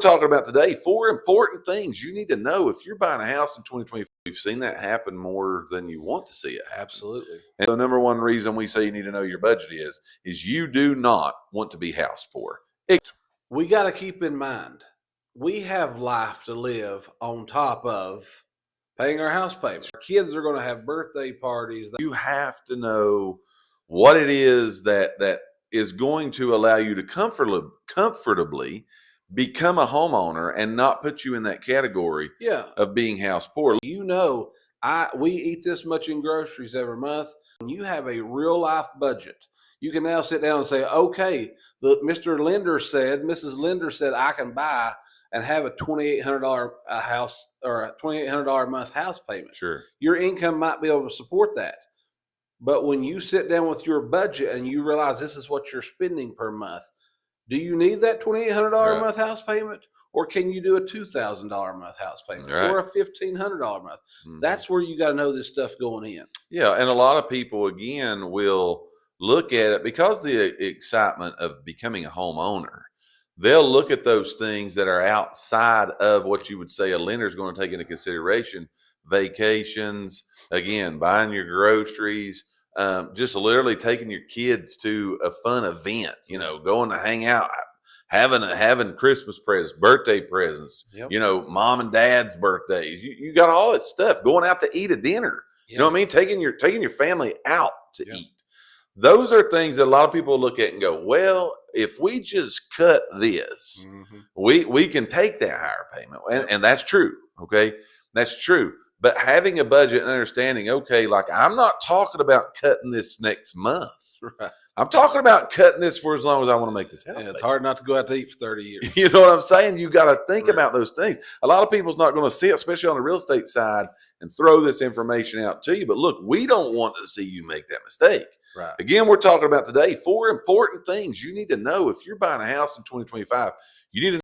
talking about today 4 important things you need to know if you're buying a house in 2025. We've seen that happen more than you want to see it happen. Absolutely. And the number one reason we say you need to know your budget is you do not want to be house poor. We got to keep in mind, we have life to live on top of paying our house payments. Our kids are going to have birthday parties. You have to know what it is that is going to allow you to comfortably become a homeowner and not put you in that category of being house poor. You know, we eat this much in groceries every month. When you have a real life budget, you can now sit down and say, okay, Mr. Lender said, Mrs. Lender said, I can buy and have a $2,800 house or a $2,800 a month house payment. Sure. Your income might be able to support that. But when you sit down with your budget and you realize this is what you're spending per month, do you need that $2,800 a month house payment? Or can you do a $2,000 a month house payment or a $1,500 a month? That's where you got to know this stuff going in. Yeah. And a lot of people, again, will look at it because the excitement of becoming a homeowner. They'll look at those things that are outside of what you would say a lender is going to take into consideration. Vacations, again, buying your groceries, just literally taking your kids to a fun event, going to hang out, having Christmas presents, birthday presents, mom and dad's birthdays. You got all this stuff, going out to eat a dinner. You know what I mean? Taking your family out to eat. Those are things that a lot of people look at and go, well, if we just cut this, we can take that higher payment. And that's true. Okay. That's true. But having a budget and understanding, okay, like I'm not talking about cutting this next month. Right. I'm talking about cutting this for as long as I want to make this house. And it's hard not to go out to eat for 30 years. You know what I'm saying? You got to think about those things. A lot of people's not going to see it, especially on the real estate side, and throw this information out to you. But look, we don't want to see you make that mistake. Right. Again, we're talking about today 4 important things you need to know if you're buying a house in 2025. You need to